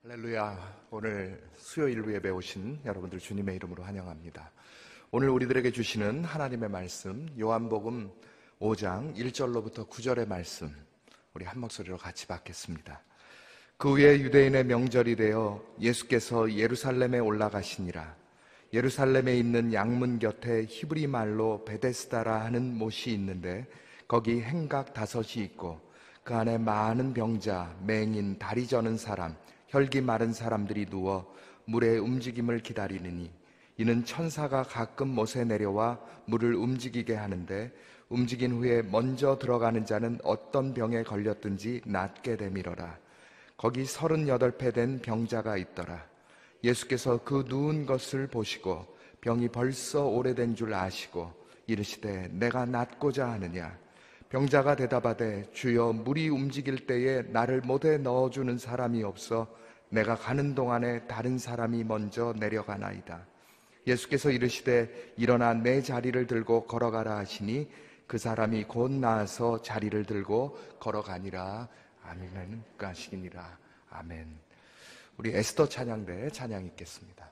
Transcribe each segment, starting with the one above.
할렐루야. 오늘 수요일 예배 오신 여러분들 주님의 이름으로 환영합니다. 오늘 우리들에게 주시는 하나님의 말씀, 요한복음 5장 1절로부터 9절의 말씀, 우리 한 목소리로 같이 받겠습니다. 그 후에 유대인의 명절이 되어 예수께서 예루살렘에 올라가시니라. 예루살렘에 있는 양문 곁에 히브리 말로 베데스다라 하는 못이 있는데 거기 행각 5이 있고 그 안에 많은 병자, 맹인, 다리 저는 사람, 혈기 마른 사람들이 누워 물의 움직임을 기다리느니 이는 천사가 가끔 못에 내려와 물을 움직이게 하는데 움직인 후에 먼저 들어가는 자는 어떤 병에 걸렸든지 낫게 되밀어라. 거기 38배 된 병자가 있더라. 예수께서 그 누운 것을 보시고 병이 벌써 오래된 줄 아시고 이르시되 내가 낫고자 하느냐. 병자가 대답하되 주여 물이 움직일 때에 나를 못에 넣어주는 사람이 없어 내가 가는 동안에 다른 사람이 먼저 내려가나이다. 예수께서 이르시되 일어나 내 자리를 들고 걸어가라 하시니 그 사람이 곧 나아서 자리를 들고 걸어가니라. 아멘. 가시니라. 아멘. 우리 에스더 찬양대 찬양 읽겠습니다.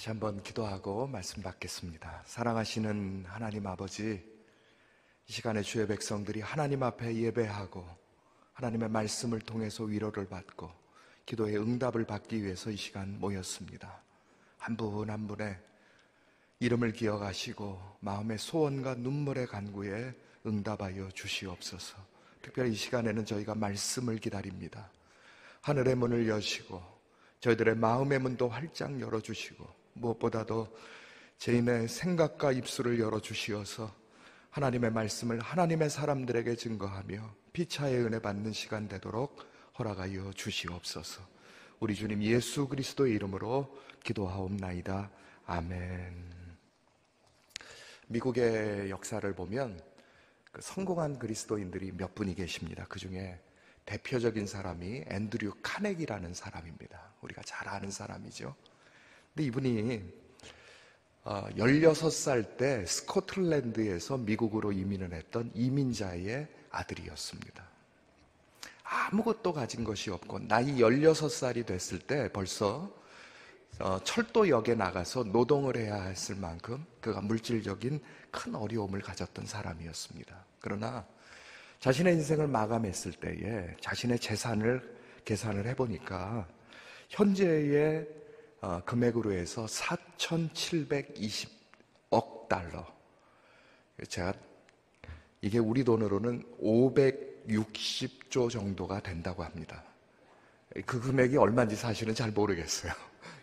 다시 한번 기도하고 말씀 받겠습니다. 사랑하시는 하나님 아버지, 이 시간에 주의 백성들이 하나님 앞에 예배하고 하나님의 말씀을 통해서 위로를 받고 기도의 응답을 받기 위해서 이 시간 모였습니다. 한 분 한 분의 이름을 기억하시고 마음의 소원과 눈물의 간구에 응답하여 주시옵소서. 특별히 이 시간에는 저희가 말씀을 기다립니다. 하늘의 문을 여시고 저희들의 마음의 문도 활짝 열어주시고 무엇보다도 죄인의 생각과 입술을 열어주시어서 하나님의 말씀을 하나님의 사람들에게 증거하며 피차의 은혜 받는 시간 되도록 허락하여 주시옵소서. 우리 주님 예수 그리스도의 이름으로 기도하옵나이다. 아멘. 미국의 역사를 보면 성공한 그리스도인들이 몇 분이 계십니다. 그 중에 대표적인 사람이 앤드류 카네기라는 사람입니다. 우리가 잘 아는 사람이죠. 근데 이분이 16살 때 스코틀랜드에서 미국으로 이민을 했던 이민자의 아들이었습니다. 아무것도 가진 것이 없고 나이 16살이 됐을 때 벌써 철도역에 나가서 노동을 해야 했을 만큼 그가 물질적인 큰 어려움을 가졌던 사람이었습니다. 그러나 자신의 인생을 마감했을 때에 자신의 재산을 계산을 해보니까 현재의 금액으로 해서 4,720억 달러. 이게 우리 돈으로는 560조 정도가 된다고 합니다. 그 금액이 얼마인지 사실은 잘 모르겠어요.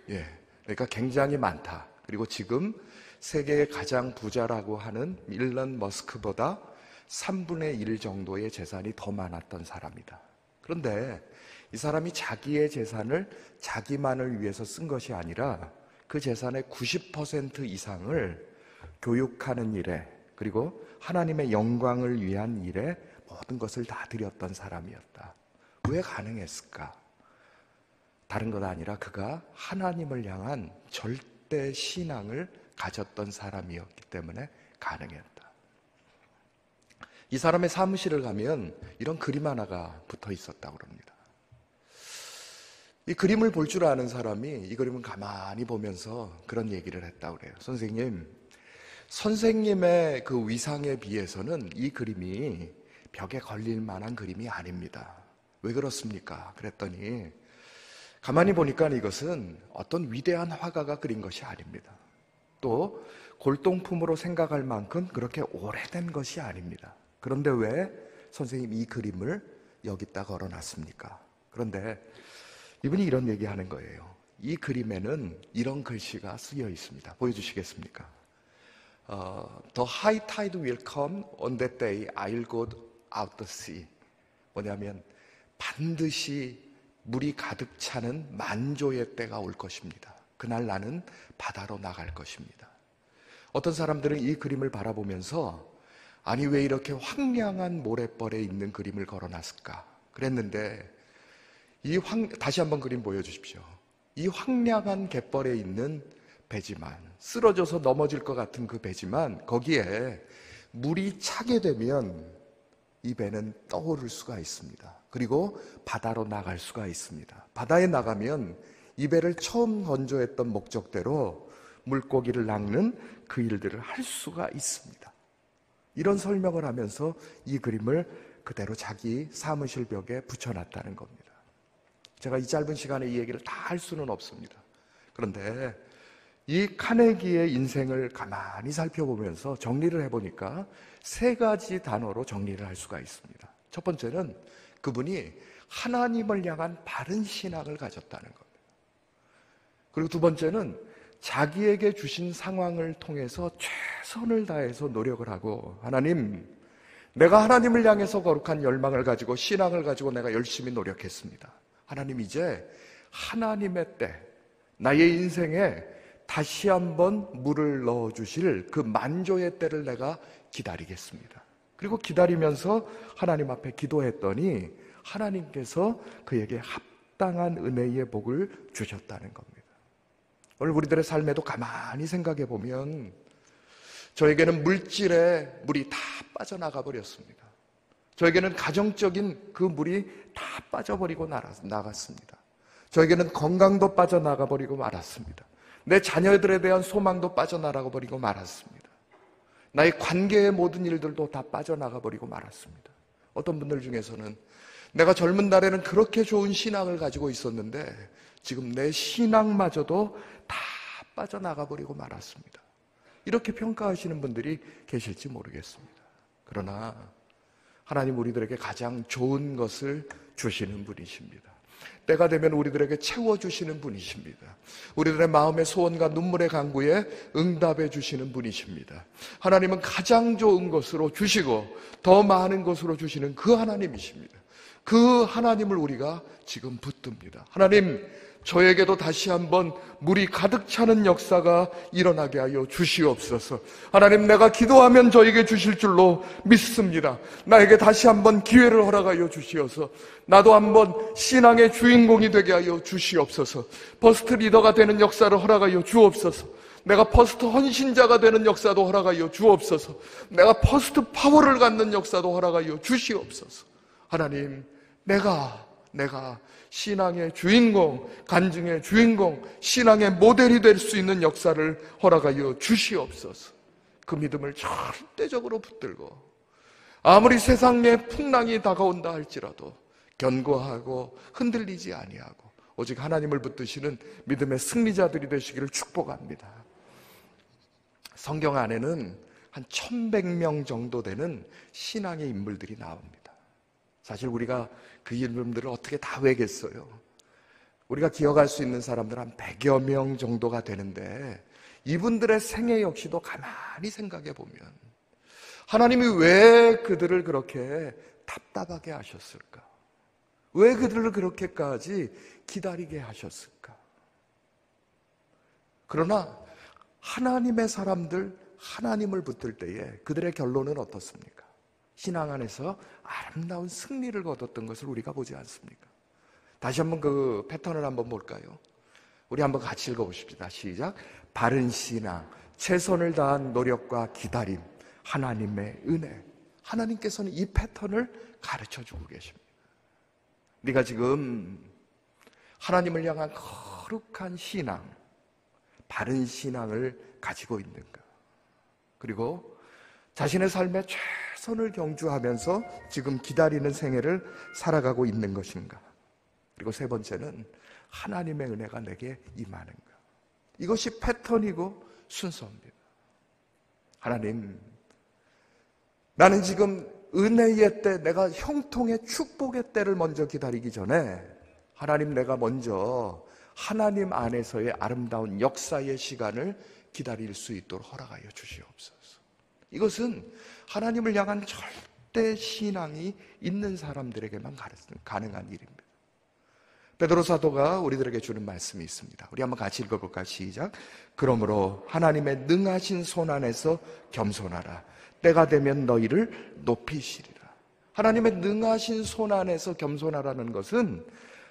예, 그러니까 굉장히 많다. 그리고 지금 세계의 가장 부자라고 하는 일론 머스크보다 3분의 1 정도의 재산이 더 많았던 사람이다. 그런데 이 사람이 자기의 재산을 자기만을 위해서 쓴 것이 아니라 그 재산의 90% 이상을 교육하는 일에, 그리고 하나님의 영광을 위한 일에 모든 것을 다 드렸던 사람이었다. 왜 가능했을까? 다른 것 아니라 그가 하나님을 향한 절대 신앙을 가졌던 사람이었기 때문에 가능했다. 이 사람의 사무실을 가면 이런 그림 하나가 붙어 있었다고 합니다. 이 그림을 볼 줄 아는 사람이 이 그림을 가만히 보면서 그런 얘기를 했다고 그래요. 선생님의 그 위상에 비해서는 이 그림이 벽에 걸릴 만한 그림이 아닙니다. 왜 그렇습니까? 그랬더니 가만히 보니까 이것은 어떤 위대한 화가가 그린 것이 아닙니다. 또 골동품으로 생각할 만큼 그렇게 오래된 것이 아닙니다. 그런데 왜 선생님이 이 그림을 여기다 걸어놨습니까? 그런데 이분이 이런 얘기하는 거예요. 이 그림에는 이런 글씨가 쓰여 있습니다. 보여주시겠습니까? The high tide will come on that day I'll go out the sea. 뭐냐면 반드시 물이 가득 차는 만조의 때가 올 것입니다. 그날 나는 바다로 나갈 것입니다. 어떤 사람들은 이 그림을 바라보면서 아니 왜 이렇게 황량한 모래벌에 있는 그림을 걸어놨을까 그랬는데 다시 한번 그림 보여주십시오. 이 황량한 갯벌에 있는 배지만, 쓰러져서 넘어질 것 같은 그 배지만 거기에 물이 차게 되면 이 배는 떠오를 수가 있습니다. 그리고 바다로 나갈 수가 있습니다. 바다에 나가면 이 배를 처음 건조했던 목적대로 물고기를 낚는 그 일들을 할 수가 있습니다. 이런 설명을 하면서 이 그림을 그대로 자기 사무실 벽에 붙여놨다는 겁니다. 제가 이 짧은 시간에 이 얘기를 다 할 수는 없습니다. 그런데 이 카네기의 인생을 가만히 살펴보면서 정리를 해보니까 3가지 단어로 정리를 할 수가 있습니다. 첫 번째는 그분이 하나님을 향한 바른 신앙을 가졌다는 겁니다. 그리고 두 번째는 자기에게 주신 상황을 통해서 최선을 다해서 노력을 하고 하나님, 내가 하나님을 향해서 거룩한 열망을 가지고 신앙을 가지고 내가 열심히 노력했습니다. 하나님, 이제 하나님의 때, 나의 인생에 다시 한번 물을 넣어주실 그 만조의 때를 내가 기다리겠습니다. 그리고 기다리면서 하나님 앞에 기도했더니 하나님께서 그에게 합당한 은혜의 복을 주셨다는 겁니다. 오늘 우리들의 삶에도 가만히 생각해 보면 저에게는 물질에 물이 다 빠져나가 버렸습니다. 저에게는 가정적인 그 물이 다 빠져버리고 나갔습니다. 저에게는 건강도 빠져나가 버리고 말았습니다. 내 자녀들에 대한 소망도 빠져나가 버리고 말았습니다. 나의 관계의 모든 일들도 다 빠져나가 버리고 말았습니다. 어떤 분들 중에서는 내가 젊은 날에는 그렇게 좋은 신앙을 가지고 있었는데 지금 내 신앙마저도 다 빠져나가 버리고 말았습니다. 이렇게 평가하시는 분들이 계실지 모르겠습니다. 그러나 하나님 우리들에게 가장 좋은 것을 주시는 분이십니다. 때가 되면 우리들에게 채워주시는 분이십니다. 우리들의 마음의 소원과 눈물의 간구에 응답해 주시는 분이십니다. 하나님은 가장 좋은 것으로 주시고 더 많은 것으로 주시는 그 하나님이십니다. 그 하나님을 우리가 지금 붙듭니다. 하나님, 저에게도 다시 한번 물이 가득 차는 역사가 일어나게 하여 주시옵소서. 하나님, 내가 기도하면 저에게 주실 줄로 믿습니다. 나에게 다시 한번 기회를 허락하여 주시어서 나도 한번 신앙의 주인공이 되게 하여 주시옵소서. 퍼스트 리더가 되는 역사를 허락하여 주옵소서. 내가 퍼스트 헌신자가 되는 역사도 허락하여 주옵소서. 내가 퍼스트 파워를 갖는 역사도 허락하여 주시옵소서. 하나님, 내가 신앙의 주인공, 간증의 주인공, 신앙의 모델이 될 수 있는 역사를 허락하여 주시옵소서. 그 믿음을 절대적으로 붙들고 아무리 세상에 풍랑이 다가온다 할지라도 견고하고 흔들리지 아니하고 오직 하나님을 붙드시는 믿음의 승리자들이 되시기를 축복합니다. 성경 안에는 한 1100명 정도 되는 신앙의 인물들이 나옵니다. 사실 우리가 그 이름들을 어떻게 다 외겠어요? 우리가 기억할 수 있는 사람들 한 100여 명 정도가 되는데 이분들의 생애 역시도 가만히 생각해 보면 하나님이 왜 그들을 그렇게 답답하게 하셨을까? 왜 그들을 그렇게까지 기다리게 하셨을까? 그러나 하나님의 사람들, 하나님을 붙들 때에 그들의 결론은 어떻습니까? 신앙 안에서 아름다운 승리를 거뒀던 것을 우리가 보지 않습니까? 다시 한번 그 패턴을 한번 볼까요? 우리 한번 같이 읽어보십시다. 시작. 바른 신앙, 최선을 다한 노력과 기다림, 하나님의 은혜. 하나님께서는 이 패턴을 가르쳐주고 계십니다. 네가 지금 하나님을 향한 거룩한 신앙, 바른 신앙을 가지고 있는가? 그리고 자신의 삶에 최선을 경주하면서 지금 기다리는 생애를 살아가고 있는 것인가? 그리고 세 번째는 하나님의 은혜가 내게 임하는가? 이것이 패턴이고 순서입니다. 하나님, 나는 지금 은혜의 때, 내가 형통의 축복의 때를 먼저 기다리기 전에 하나님, 내가 먼저 하나님 안에서의 아름다운 역사의 시간을 기다릴 수 있도록 허락하여 주시옵소서. 이것은 하나님을 향한 절대 신앙이 있는 사람들에게만 가능한 일입니다. 베드로 사도가 우리들에게 주는 말씀이 있습니다. 우리 한번 같이 읽어볼까요? 시작. 그러므로 하나님의 능하신 손 안에서 겸손하라. 때가 되면 너희를 높이시리라. 하나님의 능하신 손 안에서 겸손하라는 것은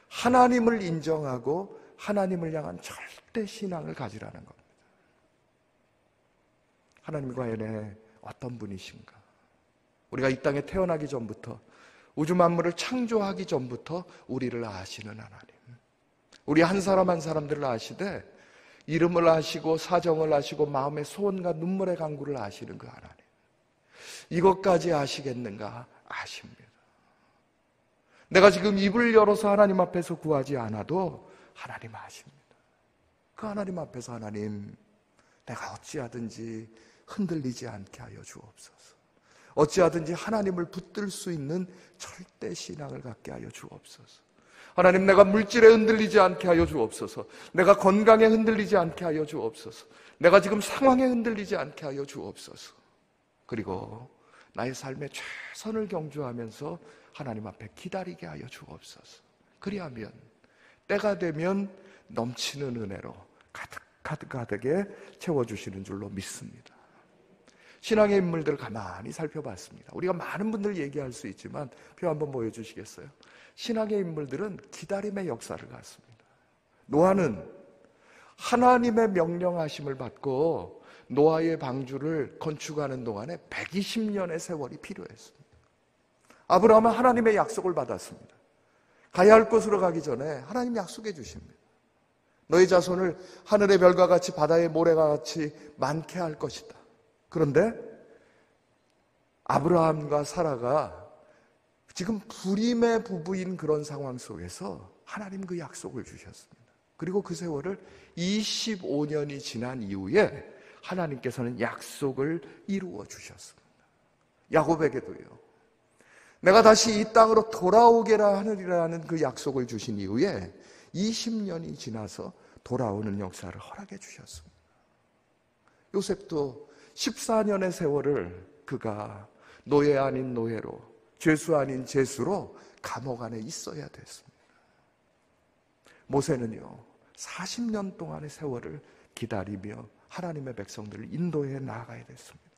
하나님을 인정하고 하나님을 향한 절대 신앙을 가지라는 겁니다. 하나님 과연 어떤 분이신가? 우리가 이 땅에 태어나기 전부터, 우주 만물을 창조하기 전부터 우리를 아시는 하나님, 우리 한 사람 한 사람들을 아시되 이름을 아시고 사정을 아시고 마음의 소원과 눈물의 간구를 아시는 그 하나님, 이것까지 아시겠는가? 아십니다. 내가 지금 입을 열어서 하나님 앞에서 구하지 않아도 하나님 아십니다. 그 하나님 앞에서 하나님, 내가 어찌하든지 흔들리지 않게 하여 주옵소서. 어찌하든지 하나님을 붙들 수 있는 절대 신앙을 갖게 하여 주옵소서. 하나님, 내가 물질에 흔들리지 않게 하여 주옵소서. 내가 건강에 흔들리지 않게 하여 주옵소서. 내가 지금 상황에 흔들리지 않게 하여 주옵소서. 그리고 나의 삶에 최선을 경주하면서 하나님 앞에 기다리게 하여 주옵소서. 그리하면 때가 되면 넘치는 은혜로 가득가득하게 채워주시는 줄로 믿습니다. 신앙의 인물들을 가만히 살펴봤습니다. 우리가 많은 분들 얘기할 수 있지만 표 한번 보여주시겠어요? 신앙의 인물들은 기다림의 역사를 갖습니다. 노아는 하나님의 명령하심을 받고 노아의 방주를 건축하는 동안에 120년의 세월이 필요했습니다. 아브라함은 하나님의 약속을 받았습니다. 가야 할 곳으로 가기 전에 하나님 약속해 주십니다. 너희 자손을 하늘의 별과 같이 바다의 모래가 같이 많게 할 것이다. 그런데 아브라함과 사라가 지금 불임의 부부인 그런 상황 속에서 하나님 그 약속을 주셨습니다. 그리고 그 세월을 25년이 지난 이후에 하나님께서는 약속을 이루어 주셨습니다. 야곱에게도요. 내가 다시 이 땅으로 돌아오게라 하느리라는 그 약속을 주신 이후에 20년이 지나서 돌아오는 역사를 허락해 주셨습니다. 요셉도 14년의 세월을 그가 노예 아닌 노예로, 죄수 아닌 죄수로 감옥 안에 있어야 됐습니다. 모세는요 40년 동안의 세월을 기다리며 하나님의 백성들을 인도해 나아가야 됐습니다.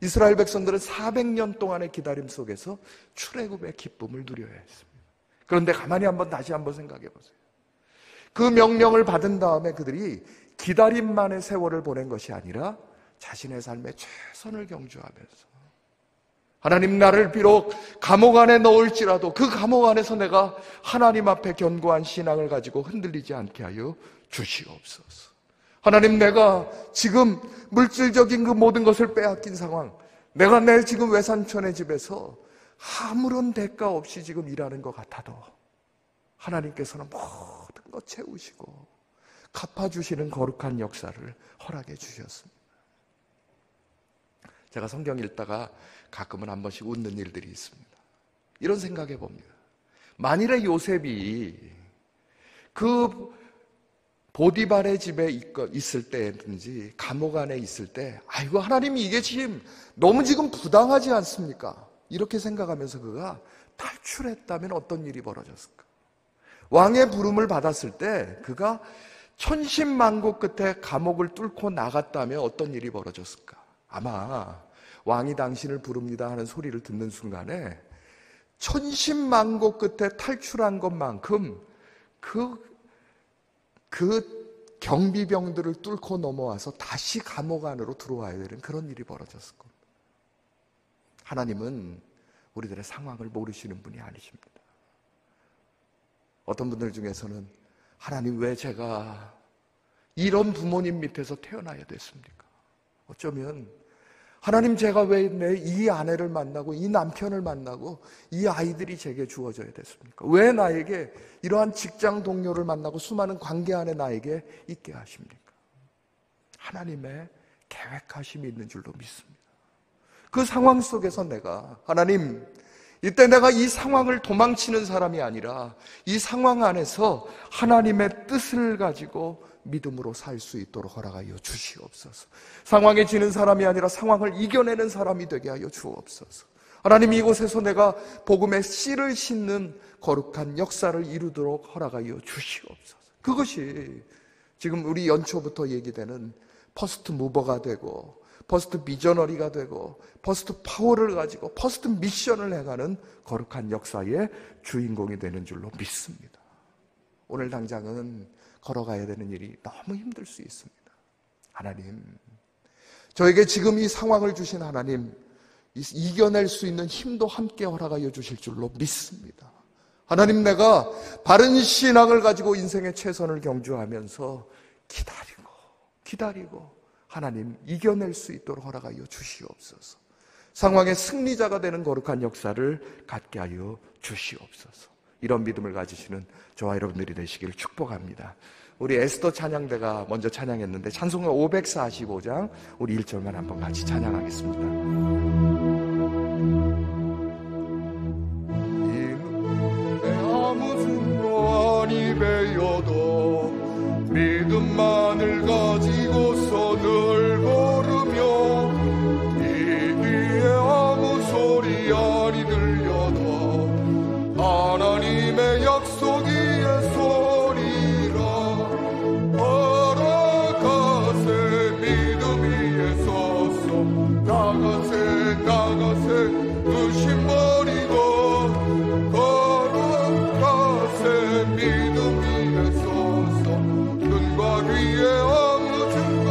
이스라엘 백성들은 400년 동안의 기다림 속에서 출애굽의 기쁨을 누려야 했습니다. 그런데 가만히 다시 한번 생각해 보세요. 그 명령을 받은 다음에 그들이 기다림만의 세월을 보낸 것이 아니라 자신의 삶에 최선을 경주하면서 하나님, 나를 비록 감옥 안에 넣을지라도 그 감옥 안에서 내가 하나님 앞에 견고한 신앙을 가지고 흔들리지 않게 하여 주시옵소서. 하나님, 내가 지금 물질적인 그 모든 것을 빼앗긴 상황, 내가 내 지금 외삼촌의 집에서 아무런 대가 없이 지금 일하는 것 같아도 하나님께서는 모든 것 채우시고 갚아주시는 거룩한 역사를 허락해 주셨습니다. 제가 성경 읽다가 가끔은 한 번씩 웃는 일들이 있습니다. 이런 생각해 봅니다. 만일에 요셉이 그 보디발의 집에 있을 때든지 감옥 안에 있을 때, 아이고 하나님이 이게 지금 너무 지금 부당하지 않습니까? 이렇게 생각하면서 그가 탈출했다면 어떤 일이 벌어졌을까? 왕의 부름을 받았을 때 그가 천신만고 끝에 감옥을 뚫고 나갔다면 어떤 일이 벌어졌을까? 아마 왕이 당신을 부릅니다 하는 소리를 듣는 순간에 천신만고 끝에 탈출한 것만큼 그 경비병들을 뚫고 넘어와서 다시 감옥 안으로 들어와야 되는 그런 일이 벌어졌을 겁니다. 하나님은 우리들의 상황을 모르시는 분이 아니십니다. 어떤 분들 중에서는 하나님, 왜 제가 이런 부모님 밑에서 태어나야 됐습니까? 어쩌면 하나님, 제가 왜 내 이 아내를 만나고 이 남편을 만나고 이 아이들이 제게 주어져야 됐습니까? 왜 나에게 이러한 직장 동료를 만나고 수많은 관계 안에 나에게 있게 하십니까? 하나님의 계획하심이 있는 줄로 믿습니다. 그 상황 속에서 내가, 하나님, 이때 내가 이 상황을 도망치는 사람이 아니라 이 상황 안에서 하나님의 뜻을 가지고 믿음으로 살 수 있도록 허락하여 주시옵소서. 상황에 지는 사람이 아니라 상황을 이겨내는 사람이 되게 하여 주옵소서. 하나님, 이곳에서 내가 복음의 씨를 싣는 거룩한 역사를 이루도록 허락하여 주시옵소서. 그것이 지금 우리 연초부터 얘기되는 퍼스트 무버가 되고 퍼스트 비저너리가 되고 퍼스트 파워를 가지고 퍼스트 미션을 해가는 거룩한 역사의 주인공이 되는 줄로 믿습니다. 오늘 당장은 걸어가야 되는 일이 너무 힘들 수 있습니다. 하나님, 저에게 지금 이 상황을 주신 하나님, 이겨낼 수 있는 힘도 함께 허락하여 주실 줄로 믿습니다. 하나님, 내가 바른 신앙을 가지고 인생의 최선을 경주하면서 기다리고 하나님 이겨낼 수 있도록 허락하여 주시옵소서. 상황의 승리자가 되는 거룩한 역사를 갖게 하여 주시옵소서. 이런 믿음을 가지시는 저와 여러분들이 되시기를 축복합니다. 우리 에스더 찬양대가 먼저 찬양했는데 찬송가 545장 우리 1절만 한번 같이 찬양하겠습니다. 아무 순간이 베어도 믿음만을 가지고서 늘 걸으며 이기에 아무 소리 아니 들려도 하나님의 약속이의 소리라 걸어가세 믿음 위에 서서 나가세 의심 버리고 걸어가세 믿음 위에 서서 눈과 귀에 아무 증거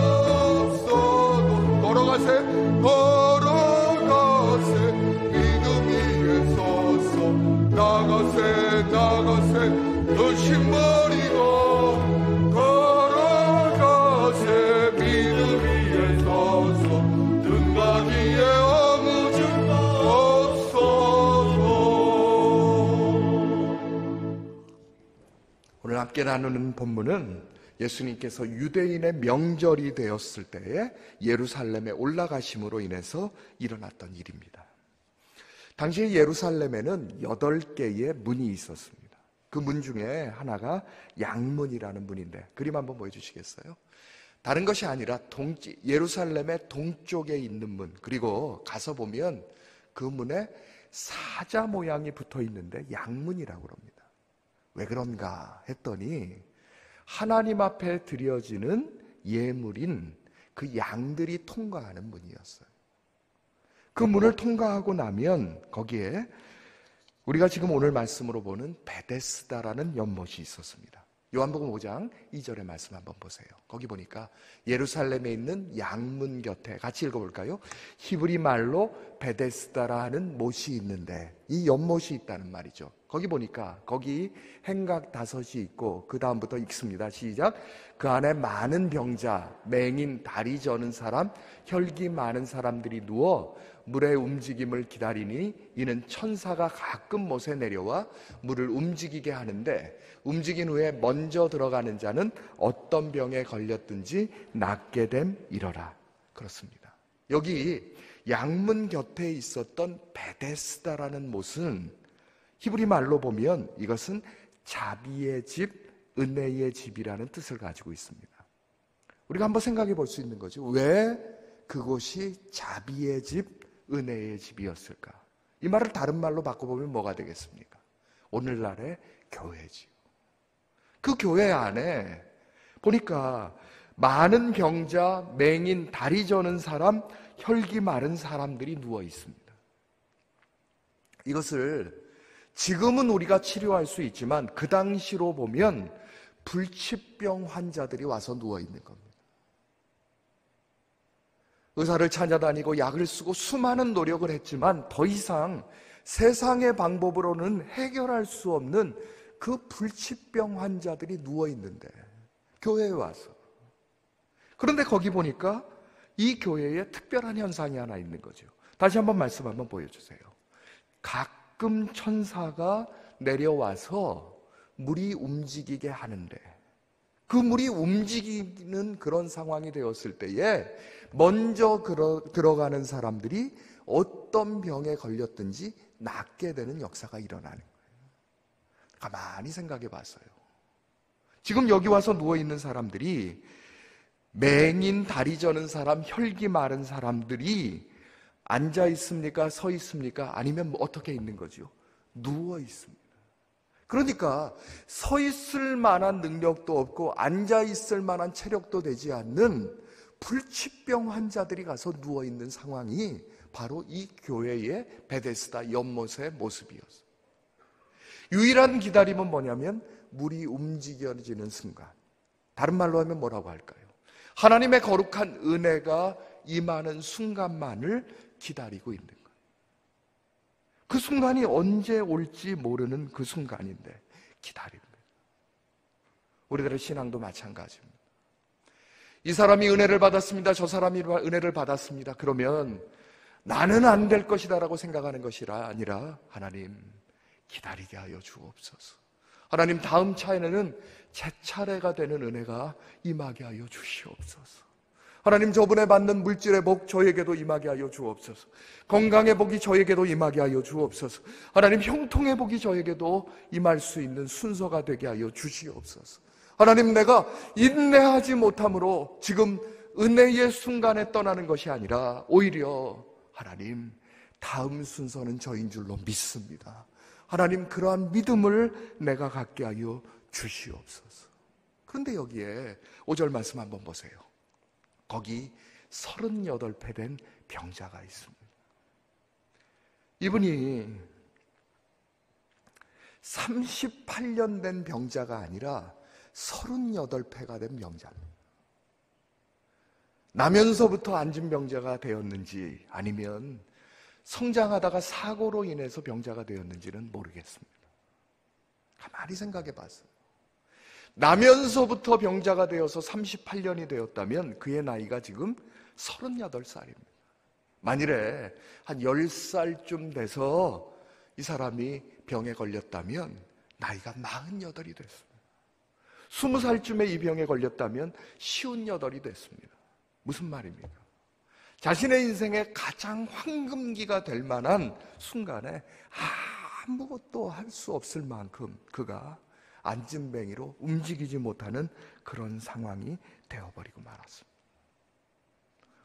없어도 걸어가세 믿음 위에 서서 나가세 의심 버리고 걸어가세 믿음 위에 서서 눈과 귀에 아무 증거 없어도. 오늘 함께 나누는 본문은 예수님께서 유대인의 명절이 되었을 때에 예루살렘에 올라가심으로 인해서 일어났던 일입니다. 당시 예루살렘에는 8개의 문이 있었습니다. 그 문 중에 하나가 양문이라는 문인데, 그림 한번 보여주시겠어요? 다른 것이 아니라 예루살렘의 동쪽에 있는 문, 그리고 가서 보면 그 문에 사자 모양이 붙어 있는데 양문이라고 합니다. 왜 그런가 했더니 하나님 앞에 드려지는 예물인 그 양들이 통과하는 문이었어요. 그 문을 통과하고 나면 거기에 우리가 지금 오늘 말씀으로 보는 베데스다라는 연못이 있었습니다. 요한복음 5장 2절의 말씀 한번 보세요. 거기 보니까 예루살렘에 있는 양문 곁에, 같이 읽어볼까요? 히브리 말로 베데스다라 하는 못이 있는데 이 연못이 있다는 말이죠. 거기 보니까 거기 행각 5이 있고 그 다음부터 읽습니다. 시작. 그 안에 많은 병자, 맹인, 다리 저는 사람, 혈기 많은 사람들이 누워 물의 움직임을 기다리니 이는 천사가 가끔 못에 내려와 물을 움직이게 하는데 움직인 후에 먼저 들어가는 자는 어떤 병에 걸렸든지 낫게 됨이러라. 그렇습니다. 여기 양문 곁에 있었던 베데스다라는 못은 히브리 말로 보면 이것은 자비의 집, 은혜의 집이라는 뜻을 가지고 있습니다. 우리가 한번 생각해 볼 수 있는 거죠. 왜 그곳이 자비의 집, 은혜의 집이었을까? 이 말을 다른 말로 바꿔보면 뭐가 되겠습니까? 오늘날의 교회지요. 그 교회 안에 보니까 많은 병자, 맹인, 다리 저는 사람, 혈기 마른 사람들이 누워 있습니다. 이것을 지금은 우리가 치료할 수 있지만 그 당시로 보면 불치병 환자들이 와서 누워 있는 겁니다. 의사를 찾아다니고 약을 쓰고 수많은 노력을 했지만 더 이상 세상의 방법으로는 해결할 수 없는 그 불치병 환자들이 누워 있는데 교회에 와서, 그런데 거기 보니까 이 교회에 특별한 현상이 하나 있는 거죠. 다시 한번 말씀 한번 보여주세요. 가끔 천사가 내려와서 물이 움직이게 하는데 그 물이 움직이는 그런 상황이 되었을 때에 먼저 들어가는 사람들이 어떤 병에 걸렸든지 낫게 되는 역사가 일어나는 거예요. 가만히 생각해 봤어요. 지금 여기 와서 누워있는 사람들이 맹인, 다리 저는 사람, 혈기 마른 사람들이 앉아 있습니까? 서 있습니까? 아니면 어떻게 있는 거죠? 누워 있습니다. 그러니까 서 있을 만한 능력도 없고 앉아 있을 만한 체력도 되지 않는 불치병 환자들이 가서 누워 있는 상황이 바로 이 교회의 베데스다 연못의 모습이었어요. 유일한 기다림은 뭐냐면 물이 움직여지는 순간, 다른 말로 하면 뭐라고 할까요? 하나님의 거룩한 은혜가 임하는 순간만을 기다리고 있는 거예요. 그 순간이 언제 올지 모르는 그 순간인데 기다리는 거예요. 우리들의 신앙도 마찬가지입니다. 이 사람이 은혜를 받았습니다. 저 사람이 은혜를 받았습니다. 그러면 나는 안 될 것이다 라고 생각하는 것이 아니라 하나님 기다리게 하여 주옵소서. 하나님 다음 차에는 제 차례가 되는 은혜가 임하게 하여 주시옵소서. 하나님 저분의 받는 물질의 복 저에게도 임하게 하여 주옵소서. 건강의 복이 저에게도 임하게 하여 주옵소서. 하나님 형통의 복이 저에게도 임할 수 있는 순서가 되게 하여 주시옵소서. 하나님 내가 인내하지 못함으로 지금 은혜의 순간에 떠나는 것이 아니라 오히려 하나님 다음 순서는 저인 줄로 믿습니다. 하나님 그러한 믿음을 내가 갖게 하여 주시옵소서. 그런데 여기에 5절 말씀 한번 보세요. 거기 38배 된 병자가 있습니다. 이분이 38년 된 병자가 아니라 38배가 된 병자입니다. 나면서부터 앉은 병자가 되었는지 아니면 성장하다가 사고로 인해서 병자가 되었는지는 모르겠습니다. 가만히 생각해 봤어요. 나면서부터 병자가 되어서 38년이 되었다면 그의 나이가 지금 38살입니다. 만일에 한 10살쯤 돼서 이 사람이 병에 걸렸다면 나이가 48이 됐습니다. 20살쯤에 이 병에 걸렸다면 58이 됐습니다. 무슨 말입니까? 자신의 인생의 가장 황금기가 될 만한 순간에 아무것도 할 수 없을 만큼 그가 안진뱅이로 움직이지 못하는 그런 상황이 되어버리고 말았습니다.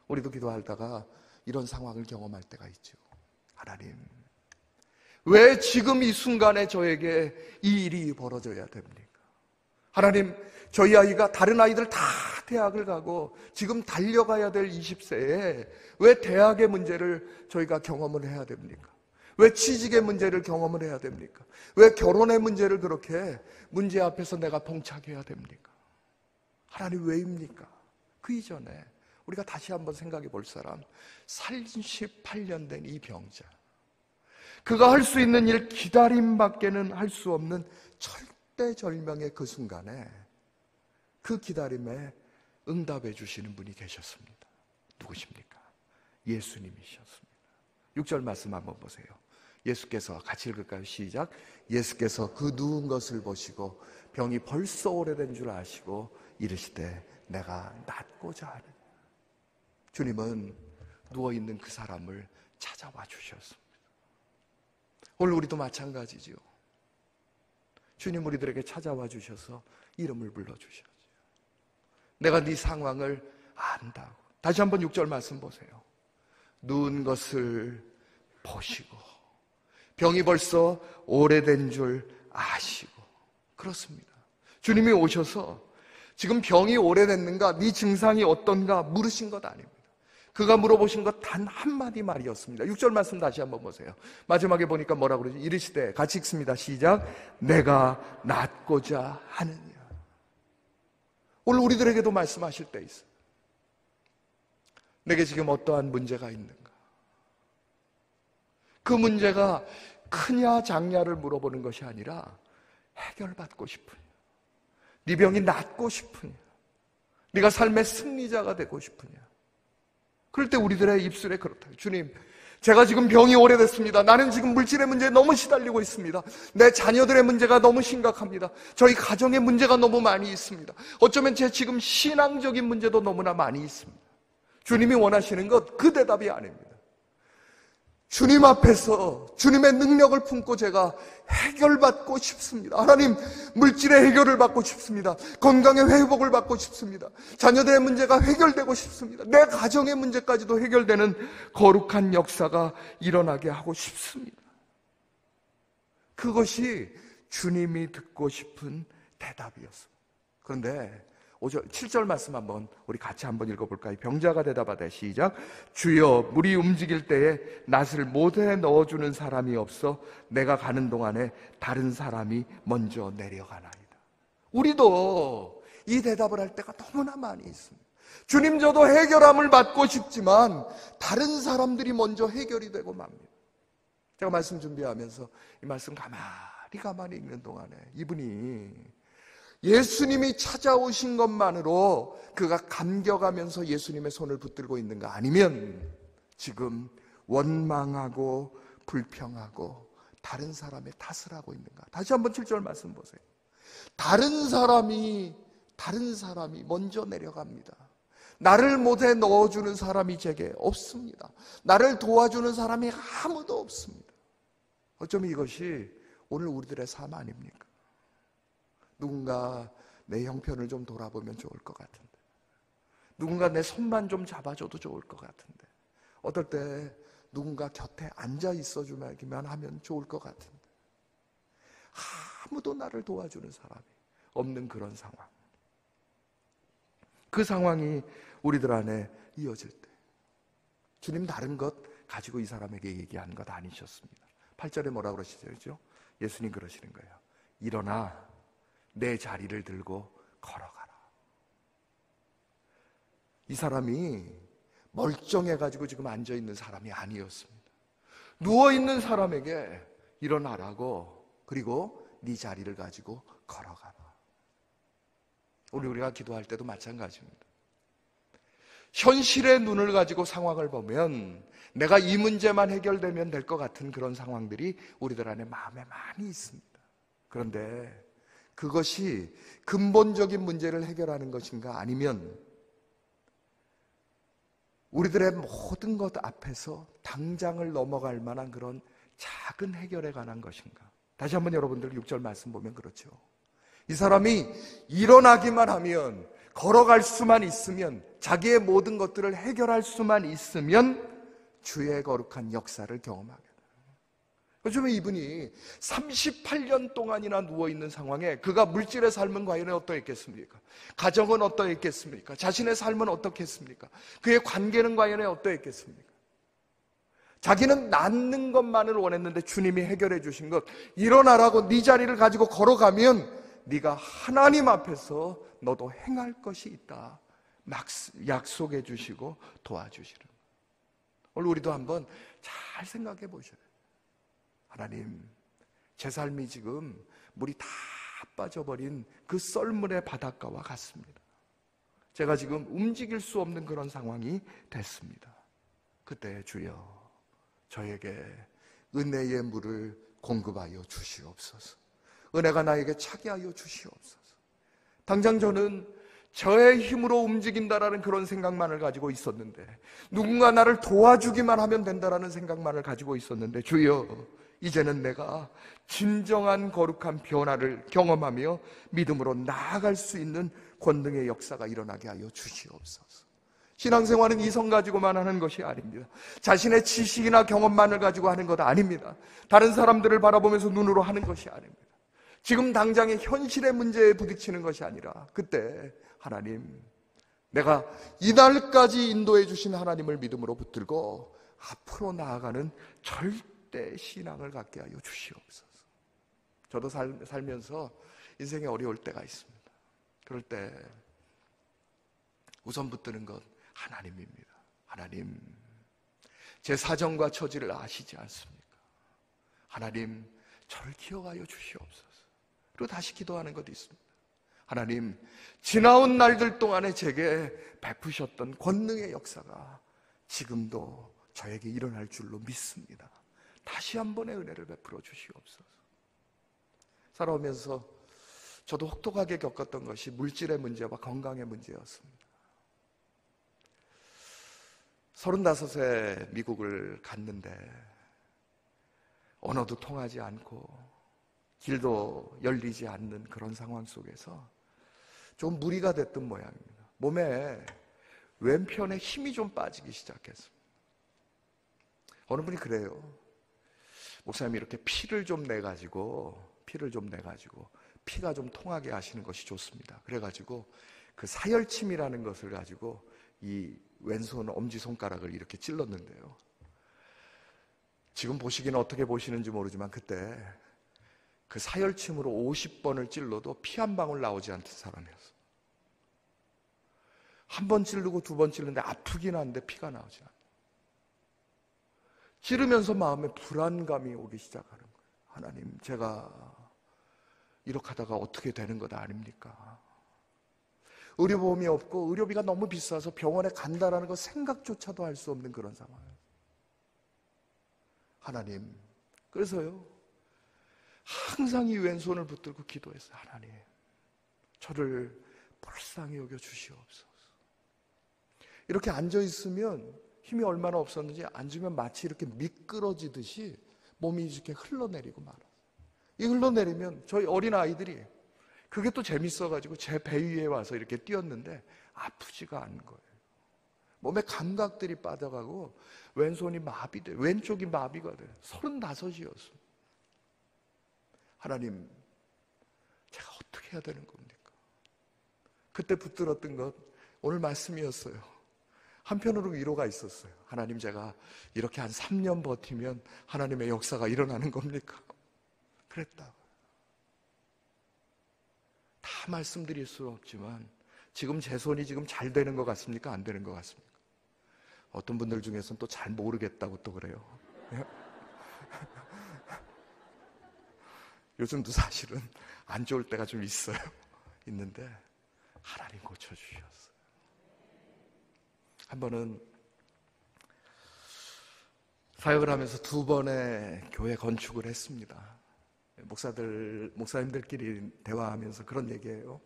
우리도 기도하다가 이런 상황을 경험할 때가 있죠. 하나님, 왜 지금 이 순간에 저에게 이 일이 벌어져야 됩니까? 하나님, 저희 아이가 다른 아이들 다 대학을 가고 지금 달려가야 될 20세에 왜 대학의 문제를 저희가 경험을 해야 됩니까? 왜 취직의 문제를 경험을 해야 됩니까? 왜 결혼의 문제를 그렇게 문제 앞에서 내가 봉착해야 됩니까? 하나님, 왜입니까? 그 이전에 우리가 다시 한번 생각해 볼 사람, 38년 된 이 병자, 그가 할 수 있는 일 기다림밖에는 할 수 없는 절대절명의 그 순간에 그 기다림에 응답해 주시는 분이 계셨습니다. 누구십니까? 예수님이셨습니다. 6절 말씀 한번 보세요. 예수께서, 같이 읽을까요? 시작. 예수께서 그 누운 것을 보시고 병이 벌써 오래된 줄 아시고 이르시되 내가 낫고자 하느냐. 주님은 누워있는 그 사람을 찾아와 주셨습니다. 오늘 우리도 마찬가지죠. 주님 우리들에게 찾아와 주셔서 이름을 불러주셨죠. 내가 네 상황을 안다고. 다시 한번 6절 말씀 보세요. 누운 것을 보시고 병이 벌써 오래된 줄 아시고. 그렇습니다. 주님이 오셔서 지금 병이 오래됐는가, 네 증상이 어떤가 물으신 것 아닙니다. 그가 물어보신 것 단 한마디 말이었습니다. 6절 말씀 다시 한번 보세요. 마지막에 보니까 뭐라고 그러지? 이르시되, 같이 읽습니다. 시작. 내가 낫고자 하느냐. 오늘 우리들에게도 말씀하실 때 있어요. 내게 지금 어떠한 문제가 있는가? 그 문제가 크냐 작냐를 물어보는 것이 아니라 해결받고 싶으냐, 네 병이 낫고 싶으냐, 네가 삶의 승리자가 되고 싶으냐. 그럴 때 우리들의 입술에 그렇다. 주님, 제가 지금 병이 오래됐습니다. 나는 지금 물질의 문제에 너무 시달리고 있습니다. 내 자녀들의 문제가 너무 심각합니다. 저희 가정의 문제가 너무 많이 있습니다. 어쩌면 제 지금 신앙적인 문제도 너무나 많이 있습니다. 주님이 원하시는 것 그 대답이 아닙니다. 주님 앞에서 주님의 능력을 품고 제가 해결받고 싶습니다. 하나님, 물질의 해결을 받고 싶습니다. 건강의 회복을 받고 싶습니다. 자녀들의 문제가 해결되고 싶습니다. 내 가정의 문제까지도 해결되는 거룩한 역사가 일어나게 하고 싶습니다. 그것이 주님이 듣고 싶은 대답이었습니다. 그런데 7절 말씀 한번 우리 같이 한번 읽어볼까요? 병자가 대답하되, 시작. 주여, 물이 움직일 때에 낫을 못에 넣어주는 사람이 없어 내가 가는 동안에 다른 사람이 먼저 내려가나이다. 우리도 이 대답을 할 때가 너무나 많이 있습니다. 주님, 저도 해결함을 받고 싶지만 다른 사람들이 먼저 해결이 되고 맙니다. 제가 말씀 준비하면서 이 말씀 가만히 읽는 동안에 이분이 예수님이 찾아오신 것만으로 그가 감격하면서 예수님의 손을 붙들고 있는가, 아니면 지금 원망하고 불평하고 다른 사람의 탓을 하고 있는가. 다시 한번 7절 말씀 보세요. 다른 사람이 먼저 내려갑니다. 나를 못에 넣어주는 사람이 제게 없습니다. 나를 도와주는 사람이 아무도 없습니다. 어쩌면 이것이 오늘 우리들의 삶 아닙니까? 누군가 내 형편을 좀 돌아보면 좋을 것 같은데, 누군가 내 손만 좀 잡아줘도 좋을 것 같은데, 어떨 때 누군가 곁에 앉아 있어주면 하면 좋을 것 같은데, 아무도 나를 도와주는 사람이 없는 그런 상황. 그 상황이 우리들 안에 이어질 때 주님 다른 것 가지고 이 사람에게 얘기하는 것 아니셨습니다. 8절에 뭐라고 그러시죠? 예수님 그러시는 거예요. 일어나 내 자리를 들고 걸어가라. 이 사람이 멀쩡해가지고 지금 앉아있는 사람이 아니었습니다. 누워있는 사람에게 일어나라고, 그리고 네 자리를 가지고 걸어가라. 오늘 우리가 기도할 때도 마찬가지입니다. 현실의 눈을 가지고 상황을 보면 내가 이 문제만 해결되면 될 것 같은 그런 상황들이 우리들 안에 마음에 많이 있습니다. 그런데 그것이 근본적인 문제를 해결하는 것인가, 아니면 우리들의 모든 것 앞에서 당장을 넘어갈 만한 그런 작은 해결에 관한 것인가? 다시 한번 여러분들 6절 말씀 보면 그렇죠. 이 사람이 일어나기만 하면, 걸어갈 수만 있으면, 자기의 모든 것들을 해결할 수만 있으면 주의 거룩한 역사를 경험하게 돼요. 요즘에 이분이 38년 동안이나 누워있는 상황에 그가 물질의 삶은 과연 어떠했겠습니까? 가정은 어떠했겠습니까? 자신의 삶은 어떻겠습니까? 그의 관계는 과연 어떠했겠습니까? 자기는 낫는 것만을 원했는데 주님이 해결해 주신 것, 일어나라고 네 자리를 가지고 걸어가면 네가 하나님 앞에서 너도 행할 것이 있다, 약속해 주시고 도와주시는. 오늘 우리도 한번 잘 생각해 보셔야 돼요. 하나님, 제 삶이 지금 물이 다 빠져버린 그 썰물의 바닷가와 같습니다. 제가 지금 움직일 수 없는 그런 상황이 됐습니다. 그때 주여, 저에게 은혜의 물을 공급하여 주시옵소서. 은혜가 나에게 차게 하여 주시옵소서. 당장 저는 저의 힘으로 움직인다라는 그런 생각만을 가지고 있었는데, 누군가 나를 도와주기만 하면 된다라는 생각만을 가지고 있었는데, 주여, 이제는 내가 진정한 거룩한 변화를 경험하며 믿음으로 나아갈 수 있는 권능의 역사가 일어나게 하여 주시옵소서. 신앙생활은 이성 가지고만 하는 것이 아닙니다. 자신의 지식이나 경험만을 가지고 하는 것 아닙니다. 다른 사람들을 바라보면서 눈으로 하는 것이 아닙니다. 지금 당장의 현실의 문제에 부딪히는 것이 아니라, 그때 하나님, 내가 이날까지 인도해 주신 하나님을 믿음으로 붙들고 앞으로 나아가는 절대 신앙을 갖게 하여 주시옵소서. 저도 살면서 인생에 어려울 때가 있습니다. 그럴 때 우선 붙드는 것 하나님입니다. 하나님, 제 사정과 처지를 아시지 않습니까? 하나님, 저를 기억하여 주시옵소서. 그리고 다시 기도하는 것도 있습니다. 하나님, 지나온 날들 동안에 제게 베푸셨던 권능의 역사가 지금도 저에게 일어날 줄로 믿습니다. 다시 한 번의 은혜를 베풀어 주시옵소서. 살아오면서 저도 혹독하게 겪었던 것이 물질의 문제와 건강의 문제였습니다. 35세 미국을 갔는데 언어도 통하지 않고 길도 열리지 않는 그런 상황 속에서 좀 무리가 됐던 모양입니다. 몸에 왼편에 힘이 좀 빠지기 시작했습니다. 어느 분이 그래요. 목사님이 이렇게 피를 좀 내가지고 피가 좀 통하게 하시는 것이 좋습니다. 그래가지고 그 사열침이라는 것을 가지고 이 왼손 엄지손가락을 이렇게 찔렀는데요. 지금 보시기는 어떻게 보시는지 모르지만 그때 그 사열침으로 50번을 찔러도 피 한 방울 나오지 않던 사람이었어요. 한 번 찌르고 두 번 찌르는데 아프긴 한데 피가 나오지 않아요. 찌르면서 마음에 불안감이 오기 시작하는 거예요. 하나님, 제가 이렇게 하다가 어떻게 되는 것 아닙니까? 의료보험이 없고 의료비가 너무 비싸서 병원에 간다라는 거 생각조차도 할 수 없는 그런 상황이에요. 하나님, 그래서요, 항상 이 왼손을 붙들고 기도했어요. 하나님, 저를 불쌍히 여겨 주시옵소서. 이렇게 앉아있으면 힘이 얼마나 없었는지, 앉으면 마치 이렇게 미끄러지듯이 몸이 이렇게 흘러내리고 말아요. 이 흘러내리면 저희 어린 아이들이 그게 또 재밌어가지고 제 배 위에 와서 이렇게 뛰었는데 아프지가 않은 거예요. 몸의 감각들이 빠져가고 왼손이 마비돼, 왼쪽이 마비가 돼요. 35이었어요. 하나님, 제가 어떻게 해야 되는 겁니까? 그때 붙들었던 것 오늘 말씀이었어요. 한편으로 위로가 있었어요. 하나님, 제가 이렇게 한 3년 버티면 하나님의 역사가 일어나는 겁니까? 그랬다. 다 말씀드릴 수 없지만 지금 제 손이 지금 잘 되는 것 같습니까? 안 되는 것 같습니까? 어떤 분들 중에서는 또 잘 모르겠다고 또 그래요. 요즘도 사실은 안 좋을 때가 좀 있어요. 있는데 하나님 고쳐주셨어요. 한 번은 사역을 하면서 2번의 교회 건축을 했습니다. 목사님들끼리 대화하면서 그런 얘기예요.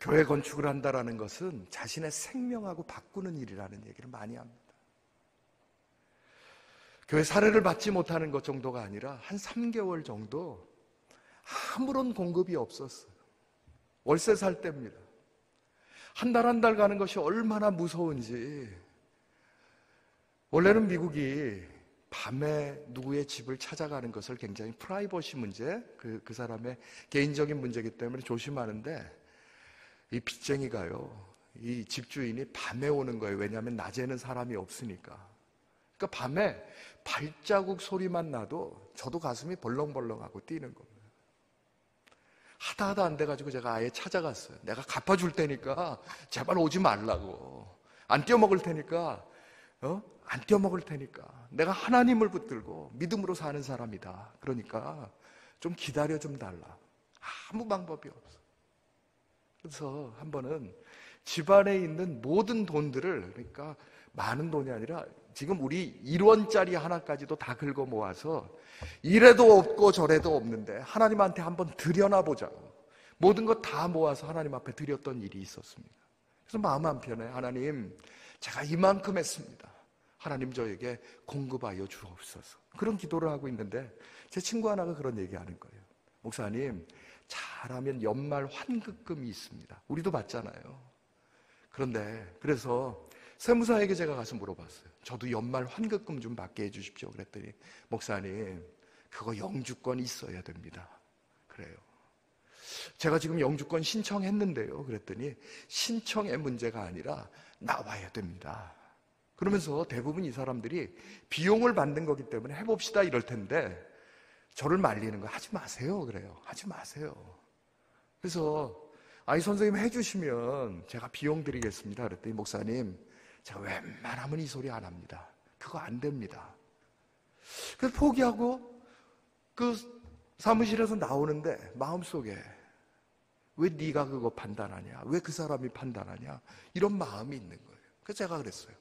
교회 건축을 한다라는 것은 자신의 생명하고 바꾸는 일이라는 얘기를 많이 합니다. 교회 사례를 받지 못하는 것 정도가 아니라 한 3개월 정도 아무런 공급이 없었어요. 월세 살 때입니다. 한 달 한 달 가는 것이 얼마나 무서운지. 원래는 미국이 밤에 누구의 집을 찾아가는 것을 굉장히 프라이버시 문제, 그 사람의 개인적인 문제이기 때문에 조심하는데, 이 빚쟁이가요, 이 집주인이 밤에 오는 거예요. 왜냐하면 낮에는 사람이 없으니까. 그러니까 밤에 발자국 소리만 나도 저도 가슴이 벌렁벌렁하고 뛰는 겁니다. 하다 안 돼가지고 제가 아예 찾아갔어요. 내가 갚아줄 테니까 제발 오지 말라고. 안 떼어먹을 테니까, 안 떼어먹을 테니까. 내가 하나님을 붙들고 믿음으로 사는 사람이다. 그러니까 좀 기다려 좀 달라. 아무 방법이 없어. 그래서 한 번은 집안에 있는 모든 돈들을, 그러니까 많은 돈이 아니라 지금 우리 1원짜리 하나까지도 다 긁어 모아서 이래도 없고 저래도 없는데 하나님한테 한번 드려나 보자고 모든 것 다 모아서 하나님 앞에 드렸던 일이 있었습니다. 그래서 마음 한편에 하나님, 제가 이만큼 했습니다. 하나님 저에게 공급하여 주옵소서. 그런 기도를 하고 있는데 제 친구 하나가 그런 얘기하는 거예요. 목사님, 잘하면 연말 환급금이 있습니다. 우리도 받잖아요. 그런데 그래서 세무사에게 제가 가서 물어봤어요. 저도 연말 환급금 좀 받게 해주십시오. 그랬더니 목사님, 그거 영주권 있어야 됩니다. 그래요. 제가 지금 영주권 신청했는데요. 그랬더니 신청의 문제가 아니라 나와야 됩니다. 그러면서 대부분 이 사람들이 비용을 받는 거기 때문에 해봅시다 이럴 텐데 저를 말리는 거 하지 마세요. 그래요. 하지 마세요. 그래서 아니 선생님 해주시면 제가 비용 드리겠습니다. 그랬더니 목사님, 제가 웬만하면 이 소리 안 합니다. 그거 안 됩니다. 그래서 포기하고 그 사무실에서 나오는데 마음속에 왜 네가 그거 판단하냐? 왜 그 사람이 판단하냐? 이런 마음이 있는 거예요. 그래서 제가 그랬어요.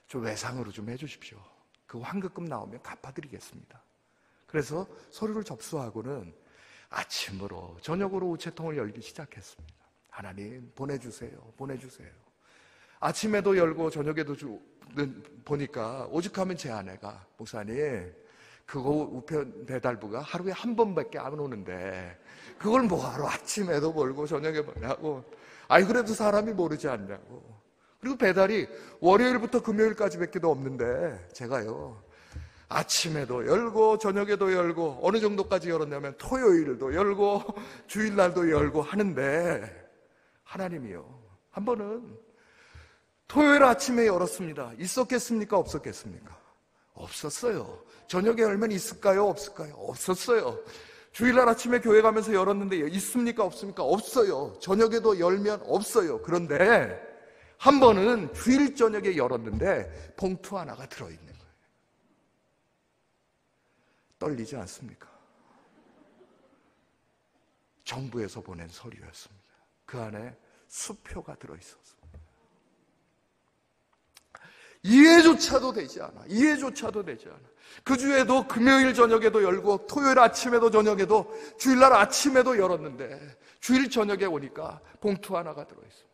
저 외상으로 좀 해주십시오. 그 환급금 나오면 갚아드리겠습니다. 그래서 서류를 접수하고는 아침으로 저녁으로 우체통을 열기 시작했습니다. 하나님 보내주세요. 보내주세요. 아침에도 열고 저녁에도 보니까 오죽하면 제 아내가 목사님 그거 우편 배달부가 하루에 한 번밖에 안 오는데 그걸 뭐하러 아침에도 벌고 저녁에 벌냐고. 아니 그래도 사람이 모르지 않냐고. 그리고 배달이 월요일부터 금요일까지 밖에도 없는데 제가요 아침에도 열고 저녁에도 열고 어느 정도까지 열었냐면 토요일도 열고 주일날도 열고 하는데 하나님이요 한 번은 토요일 아침에 열었습니다. 있었겠습니까? 없었겠습니까? 없었어요. 저녁에 열면 있을까요? 없을까요? 없었어요. 주일날 아침에 교회 가면서 열었는데 있습니까? 없습니까? 없어요. 저녁에도 열면 없어요. 그런데 한 번은 주일 저녁에 열었는데 봉투 하나가 들어있는 거예요. 떨리지 않습니까? 정부에서 보낸 서류였습니다. 그 안에 수표가 들어있었습니다. 이해조차도 되지 않아. 이해조차도 되지 않아. 그 주에도 금요일 저녁에도 열고 토요일 아침에도 저녁에도 주일날 아침에도 열었는데 주일 저녁에 오니까 봉투 하나가 들어있습니다.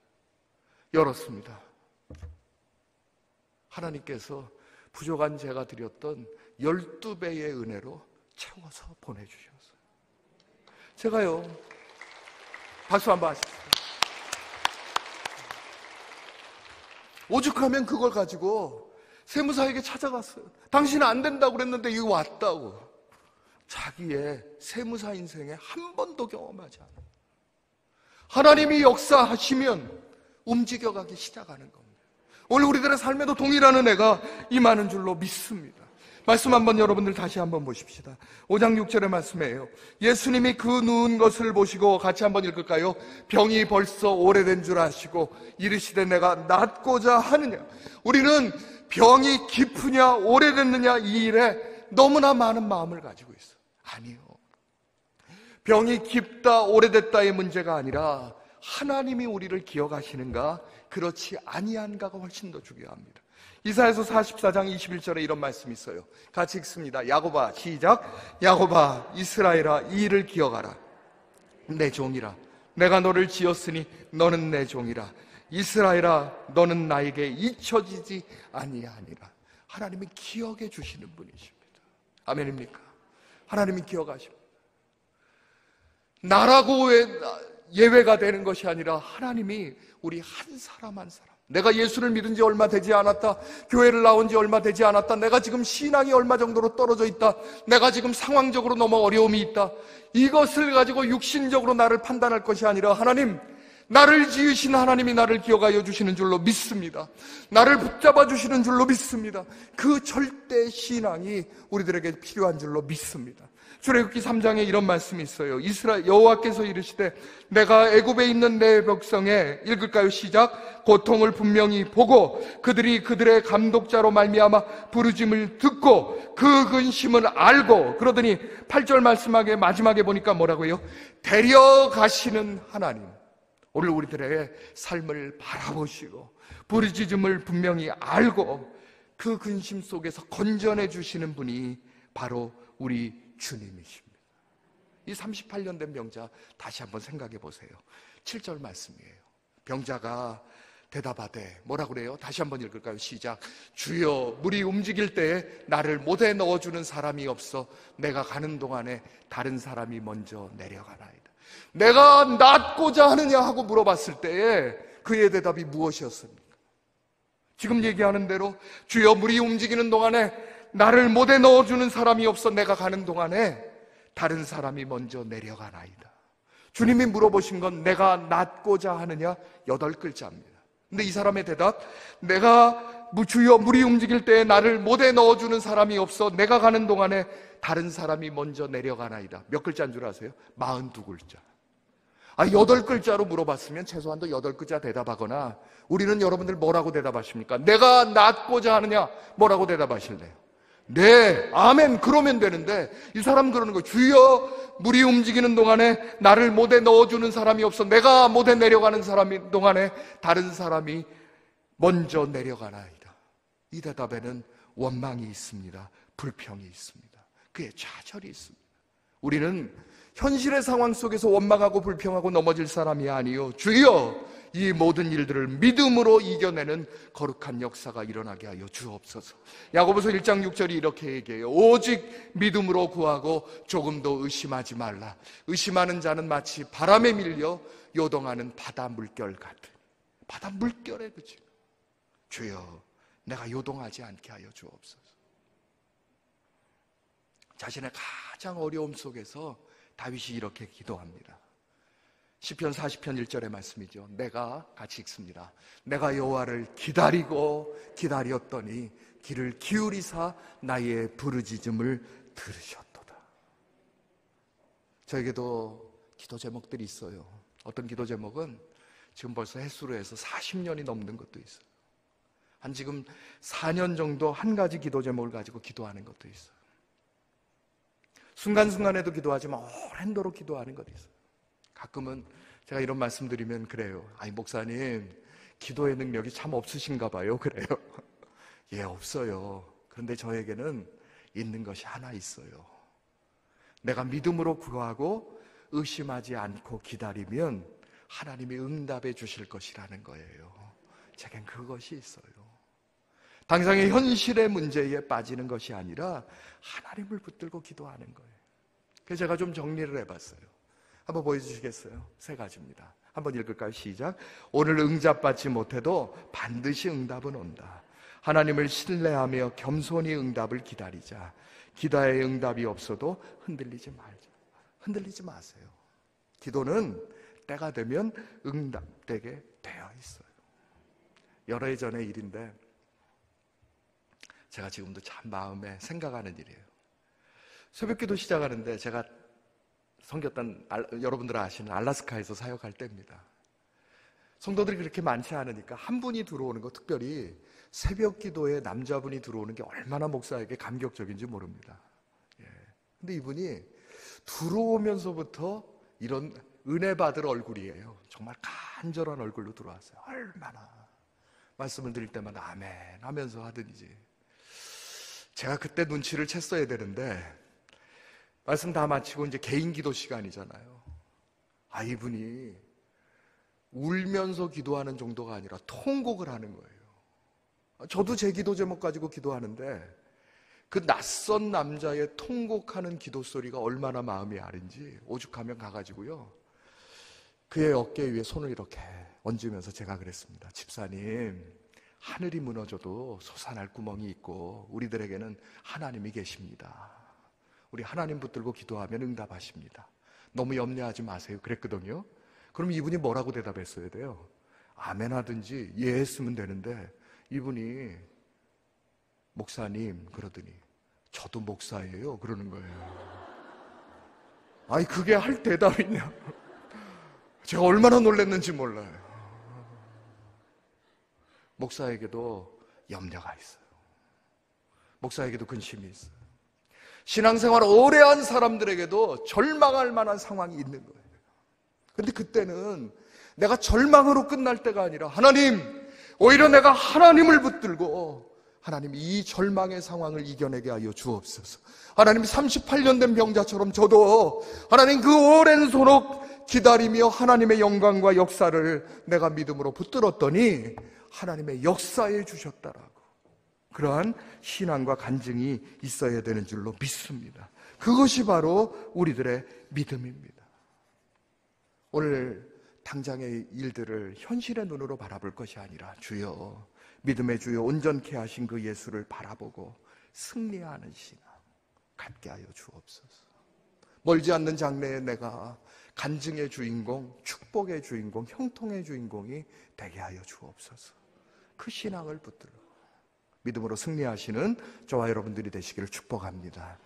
열었습니다. 하나님께서 부족한 제가 드렸던 12배의 은혜로 채워서 보내주셨어요. 제가요 박수 한번 하십시오. 오죽하면 그걸 가지고 세무사에게 찾아갔어요. 당신은 안 된다고 그랬는데 이거 왔다고. 자기의 세무사 인생에 한 번도 경험하지 않아요. 하나님이 역사하시면 움직여가기 시작하는 겁니다. 오늘 우리들의 삶에도 동일한 은혜가 임하는 줄로 믿습니다. 말씀 한번 여러분들 다시 한번 보십시다. 5장 6절의 말씀이에요. 예수님이 그 누운 것을 보시고 같이 한번 읽을까요? 병이 벌써 오래된 줄 아시고 이르시되 내가 낫고자 하느냐. 우리는 병이 깊으냐 오래됐느냐 이 일에 너무나 많은 마음을 가지고 있어요. 아니요. 병이 깊다 오래됐다의 문제가 아니라 하나님이 우리를 기억하시는가 그렇지 아니한가가 훨씬 더 중요합니다. 이사야서 44장 21절에 이런 말씀이 있어요. 같이 읽습니다. 야곱아 시작. 야곱아 이스라엘아 이 일을 기억하라. 내 종이라 내가 너를 지었으니 너는 내 종이라. 이스라엘아, 너는 나에게 잊혀지지 아니하니라. 하나님이 기억해 주시는 분이십니다. 아멘입니까? 하나님이 기억하십니다. 나라고 예외가 되는 것이 아니라 하나님이 우리 한 사람 한 사람, 내가 예수를 믿은 지 얼마 되지 않았다, 교회를 나온 지 얼마 되지 않았다, 내가 지금 신앙이 얼마 정도로 떨어져 있다, 내가 지금 상황적으로 너무 어려움이 있다, 이것을 가지고 육신적으로 나를 판단할 것이 아니라 하나님, 나를 지으신 하나님이 나를 기억하여 주시는 줄로 믿습니다. 나를 붙잡아 주시는 줄로 믿습니다. 그 절대 신앙이 우리들에게 필요한 줄로 믿습니다. 출애굽기 3장에 이런 말씀이 있어요. 이스라엘 여호와께서 이르시되 내가 애굽에 있는 내 백성에, 읽을까요? 시작. 고통을 분명히 보고 그들이 그들의 감독자로 말미암아 부르짐을 듣고 그 근심을 알고, 그러더니 8절 말씀하게 마지막에 보니까 뭐라고요? 데려가시는 하나님, 오늘 우리들의 삶을 바라보시고 부르짖음을 분명히 알고 그 근심 속에서 건져내 주시는 분이 바로 우리 주님이십니다. 이 38년 된 병자 다시 한번 생각해 보세요. 7절 말씀이에요. 병자가 대답하되 뭐라고 그래요? 다시 한번 읽을까요? 시작. 주여, 물이 움직일 때에 나를 못에 넣어주는 사람이 없어 내가 가는 동안에 다른 사람이 먼저 내려가나이다. 내가 낫고자 하느냐 하고 물어봤을 때에 그의 대답이 무엇이었습니까? 지금 얘기하는 대로 주여, 물이 움직이는 동안에 나를 못에 넣어주는 사람이 없어 내가 가는 동안에 다른 사람이 먼저 내려가나이다. 주님이 물어보신 건 내가 낫고자 하느냐 8글자입니다. 근데 이 사람의 대답, 내가 주여, 물이 움직일 때에 나를 못에 넣어주는 사람이 없어 내가 가는 동안에 다른 사람이 먼저 내려가나이다. 몇 글자인 줄 아세요? 42글자. 8글자로 물어봤으면 최소한도 8글자 대답하거나, 우리는 여러분들 뭐라고 대답하십니까? 내가 낫고자 하느냐? 뭐라고 대답하실래요? 네, 아멘, 그러면 되는데 이 사람 그러는 거예요. 주여, 물이 움직이는 동안에 나를 못에 넣어주는 사람이 없어 내가 못에 내려가는 사람이 동안에 다른 사람이 먼저 내려가나이다. 이 대답에는 원망이 있습니다. 불평이 있습니다. 그의 좌절이 있습니다. 우리는 현실의 상황 속에서 원망하고 불평하고 넘어질 사람이 아니요, 주여, 이 모든 일들을 믿음으로 이겨내는 거룩한 역사가 일어나게 하여 주옵소서. 야고보서 1장 6절이 이렇게 얘기해요. 오직 믿음으로 구하고 조금도 의심하지 말라. 의심하는 자는 마치 바람에 밀려 요동하는 바다 물결 같으니. 바다 물결에 그치. 주여, 내가 요동하지 않게 하여 주옵소서. 자신의 가장 어려움 속에서 다윗이 이렇게 기도합니다. 시편 40편 1절의 말씀이죠. 내가, 같이 읽습니다. 내가 여호와를 기다리고 기다렸더니 귀를 기울이사 나의 부르짖음을 들으셨도다. 저에게도 기도 제목들이 있어요. 어떤 기도 제목은 지금 벌써 횟수로 해서 40년이 넘는 것도 있어요. 한 지금 4년 정도 한 가지 기도 제목을 가지고 기도하는 것도 있어요. 순간순간에도 기도하지만 오랜도록 기도하는 것도 있어요. 가끔은 제가 이런 말씀드리면 그래요. 아니, 목사님, 기도의 능력이 참 없으신가 봐요. 그래요. 예, 없어요. 그런데 저에게는 있는 것이 하나 있어요. 내가 믿음으로 구하고 의심하지 않고 기다리면 하나님이 응답해 주실 것이라는 거예요. 제겐 그것이 있어요. 당장의 현실의 문제에 빠지는 것이 아니라 하나님을 붙들고 기도하는 거예요. 그래서 제가 좀 정리를 해봤어요. 한번 보여주시겠어요? 3가지입니다. 한번 읽을까요? 시작. 오늘 응답받지 못해도 반드시 응답은 온다. 하나님을 신뢰하며 겸손히 응답을 기다리자. 기도의 응답이 없어도 흔들리지 말자. 흔들리지 마세요. 기도는 때가 되면 응답되게 되어 있어요. 여러 해 전의 일인데 제가 지금도 참 마음에 생각하는 일이에요. 새벽기도 시작하는데 제가 섬겼던, 여러분들 아시는 알라스카에서 사역할 때입니다. 성도들이 그렇게 많지 않으니까 한 분이 들어오는 거, 특별히 새벽기도에 남자분이 들어오는 게 얼마나 목사에게 감격적인지 모릅니다. 예. 근데 이분이 들어오면서부터 이런 은혜 받을 얼굴이에요. 정말 간절한 얼굴로 들어왔어요. 얼마나 말씀을 드릴 때마다 아멘 하면서 하더니지. 제가 그때 눈치를 챘어야 되는데 말씀 다 마치고 이제 개인 기도 시간이잖아요. 이분이 울면서 기도하는 정도가 아니라 통곡을 하는 거예요. 저도 제 기도 제목 가지고 기도하는데 그 낯선 남자의 통곡하는 기도 소리가 얼마나 마음이 아른지 오죽하면 가가지고요, 그의 어깨 위에 손을 이렇게 얹으면서 제가 그랬습니다. 집사님, 하늘이 무너져도 솟아날 구멍이 있고 우리들에게는 하나님이 계십니다. 우리 하나님 붙들고 기도하면 응답하십니다. 너무 염려하지 마세요. 그랬거든요. 그럼 이분이 뭐라고 대답했어야 돼요? 아멘 하든지 예 했으면 되는데, 이분이 목사님 그러더니 저도 목사예요 그러는 거예요. 그게 할 대답이냐. 제가 얼마나 놀랐는지 몰라요. 목사에게도 염려가 있어요. 목사에게도 근심이 있어요. 신앙생활 오래 한 사람들에게도 절망할 만한 상황이 있는 거예요. 근데 그때는 내가 절망으로 끝날 때가 아니라, 하나님, 오히려 내가 하나님을 붙들고 하나님 이 절망의 상황을 이겨내게 하여 주옵소서. 하나님, 38년 된 병자처럼 저도 하나님 그 오랜 소록 기다리며 하나님의 영광과 역사를 내가 믿음으로 붙들었더니 하나님의 역사에 주셨다라고, 그러한 신앙과 간증이 있어야 되는 줄로 믿습니다. 그것이 바로 우리들의 믿음입니다. 오늘 당장의 일들을 현실의 눈으로 바라볼 것이 아니라, 주여, 믿음의 주여 온전케 하신 그 예수를 바라보고 승리하는 신앙 갖게 하여 주옵소서. 멀지 않는 장래에 내가 간증의 주인공, 축복의 주인공, 형통의 주인공이 되게 하여 주옵소서. 그 신앙을 붙들어 믿음으로 승리하시는 저와 여러분들이 되시기를 축복합니다.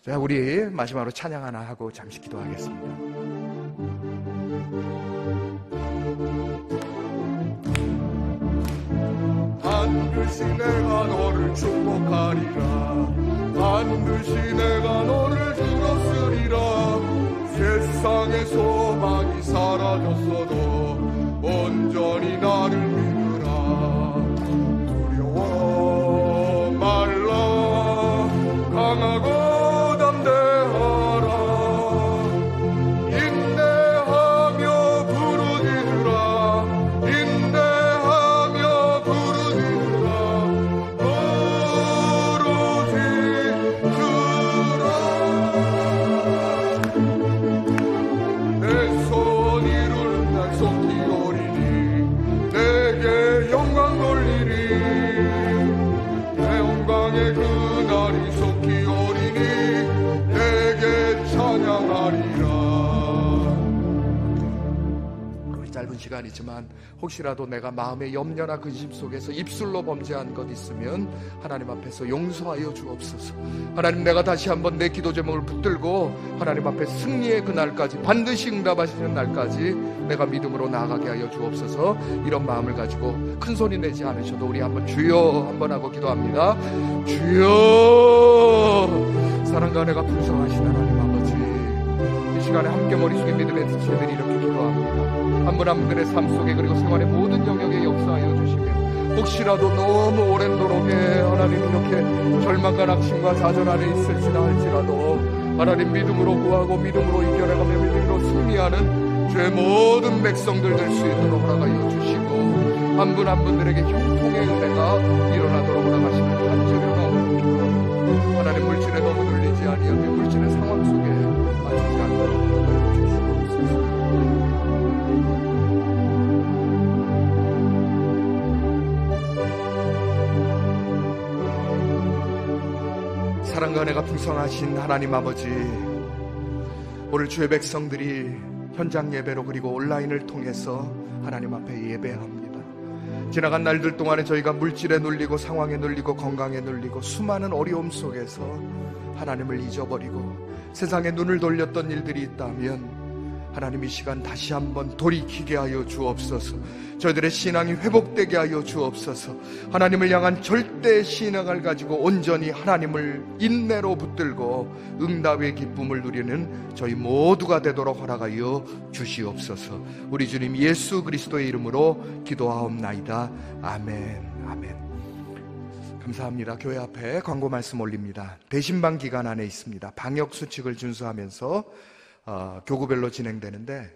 자, 우리 마지막으로 찬양 하나 하고 잠시 기도하겠습니다. 반드시 내가 너를 축복하리라. 반드시 내가 너를 들었으리라. 세상의 소망이 사라졌어도 온전히 나를 믿으라. 두려워 말라. 강하고 담대하라. 인내하며 부르짖으라. 인내하며 부르짖으라. 부르짖으라. 내 손 이룰 날 속히 오리니 내게 영광 돌리리. 내 영광의 그날이 속히 오리니 내게 찬양하리라. 짧은 시간이지만 혹시라도 내가 마음의 염려나 근심 속에서 입술로 범죄한 것 있으면 하나님 앞에서 용서하여 주옵소서. 하나님, 내가 다시 한번 내 기도 제목을 붙들고 하나님 앞에 승리의 그날까지, 반드시 응답하시는 날까지 내가 믿음으로 나아가게 하여 주옵소서. 이런 마음을 가지고 큰 소리 내지 않으셔도 우리 한번 주여 한번 하고 기도합니다. 주여, 사랑과 은혜가 풍성하신 하나님 아버지, 이 시간에 함께 머릿속에 믿음의 지체들이 이렇게 기도합니다. 한 분 한 분들의 삶 속에, 그리고 생활의 모든 영역에 역사하여 주시며, 혹시라도 너무 오랜 도록에 하나님 이렇게 절망과 낙심과 좌절 안에 있을지다 할지라도 하나님 믿음으로 구하고 믿음으로 이겨내가며 믿음으로 승리하는 주의 모든 백성들 될 수 있도록 허락하여 주시고, 한 분 한 분들에게 형통의 은혜가 일어나도록 허락하시는 간절히 기도합니다. 하나님, 물질에 너무 눌리지 아니하며 물질의 상황 속에 빠지지 않도록 허락하여 주시옵소서. 사랑과 은혜가 풍성하신 하나님 아버지, 오늘 주의 백성들이 현장 예배로 그리고 온라인을 통해서 하나님 앞에 예배합니다. 지나간 날들 동안에 저희가 물질에 눌리고 상황에 눌리고 건강에 눌리고 수많은 어려움 속에서 하나님을 잊어버리고 세상에 눈을 돌렸던 일들이 있다면 하나님, 이 시간 다시 한번 돌이키게 하여 주옵소서. 저희들의 신앙이 회복되게 하여 주옵소서. 하나님을 향한 절대 신앙을 가지고 온전히 하나님을 인내로 붙들고 응답의 기쁨을 누리는 저희 모두가 되도록 허락하여 주시옵소서. 우리 주님 예수 그리스도의 이름으로 기도하옵나이다. 아멘. 아멘. 감사합니다. 교회 앞에 광고 말씀 올립니다. 대신방 기간 안에 있습니다. 방역 수칙을 준수하면서 교구별로 진행되는데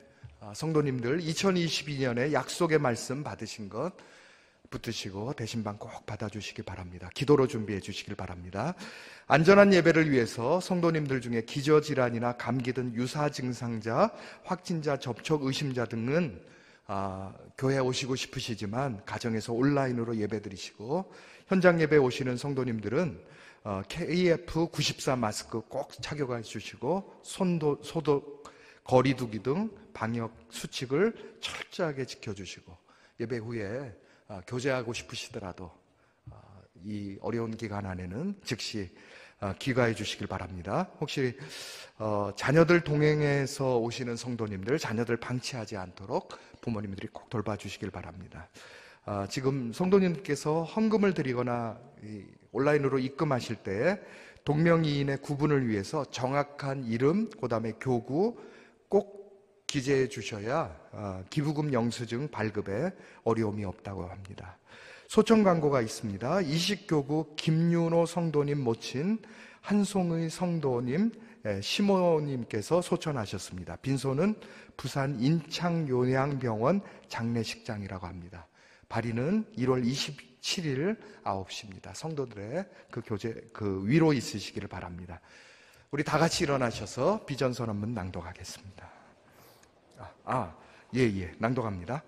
성도님들 2022년에 약속의 말씀 받으신 것 붙으시고 대신방 꼭 받아주시기 바랍니다. 기도로 준비해 주시길 바랍니다. 안전한 예배를 위해서 성도님들 중에 기저질환이나 감기 등 유사 증상자, 확진자, 접촉 의심자 등은 교회에 오시고 싶으시지만 가정에서 온라인으로 예배 드리시고, 현장 예배 오시는 성도님들은 KF94 마스크 꼭 착용해 주시고 소독, 거리두기 등 방역 수칙을 철저하게 지켜주시고, 예배 후에 교제하고 싶으시더라도 이 어려운 기간 안에는 즉시 귀가해 주시길 바랍니다. 혹시 자녀들 동행해서 오시는 성도님들, 자녀들 방치하지 않도록 부모님들이 꼭 돌봐주시길 바랍니다. 지금 성도님께서 헌금을 드리거나 온라인으로 입금하실 때 동명이인의 구분을 위해서 정확한 이름, 그 다음에 교구 꼭 기재해 주셔야 기부금 영수증 발급에 어려움이 없다고 합니다. 소청 광고가 있습니다. 이식교구 김윤호 성도님 모친 한송의 성도님 시모님께서 소천하셨습니다. 빈소는 부산 인창요양병원 장례식장이라고 합니다. 발인은 1월 27일 9시입니다. 성도들의 그 위로 있으시기를 바랍니다. 우리 다 같이 일어나셔서 비전선언문 낭독하겠습니다. 낭독합니다.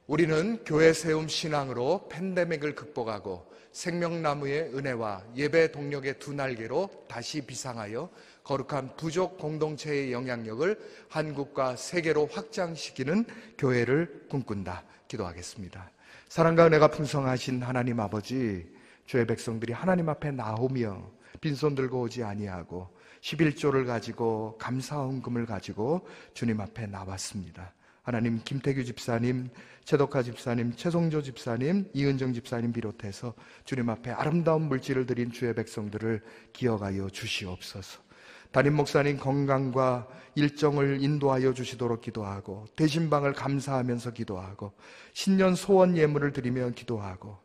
우리는 교회 세움 신앙으로 팬데믹을 극복하고 생명나무의 은혜와 예배 동력의 두 날개로 다시 비상하여 거룩한 부족 공동체의 영향력을 한국과 세계로 확장시키는 교회를 꿈꾼다. 기도하겠습니다. 사랑과 은혜가 풍성하신 하나님 아버지, 주의 백성들이 하나님 앞에 나오며 빈손 들고 오지 아니하고 11조를 가지고 감사헌금을 가지고 주님 앞에 나왔습니다. 하나님, 김태규 집사님, 최덕화 집사님, 최송조 집사님, 이은정 집사님 비롯해서 주님 앞에 아름다운 물질을 드린 주의 백성들을 기억하여 주시옵소서. 담임 목사님 건강과 일정을 인도하여 주시도록 기도하고, 대신방을 감사하면서 기도하고, 신년 소원 예물을 드리며 기도하고,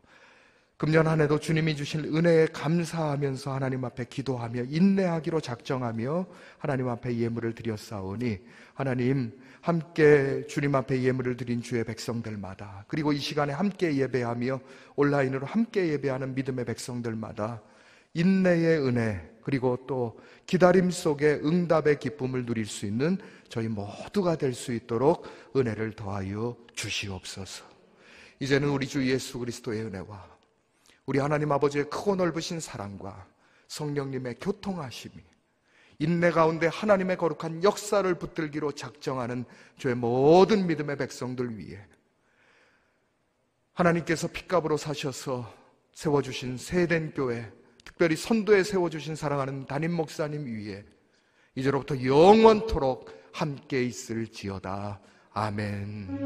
금년 한 해도 주님이 주신 은혜에 감사하면서 하나님 앞에 기도하며 인내하기로 작정하며 하나님 앞에 예물을 드렸사오니, 하나님 함께 주님 앞에 예물을 드린 주의 백성들마다, 그리고 이 시간에 함께 예배하며 온라인으로 함께 예배하는 믿음의 백성들마다 인내의 은혜, 그리고 또 기다림 속에 응답의 기쁨을 누릴 수 있는 저희 모두가 될 수 있도록 은혜를 더하여 주시옵소서. 이제는 우리 주 예수 그리스도의 은혜와 우리 하나님 아버지의 크고 넓으신 사랑과 성령님의 교통하심이, 인내 가운데 하나님의 거룩한 역사를 붙들기로 작정하는 저의 모든 믿음의 백성들 위해, 하나님께서 핏값으로 사셔서 세워주신 세된 교회, 특별히 선도에 세워주신 사랑하는 담임 목사님 위에 이제로부터 영원토록 함께 있을지어다. 아멘.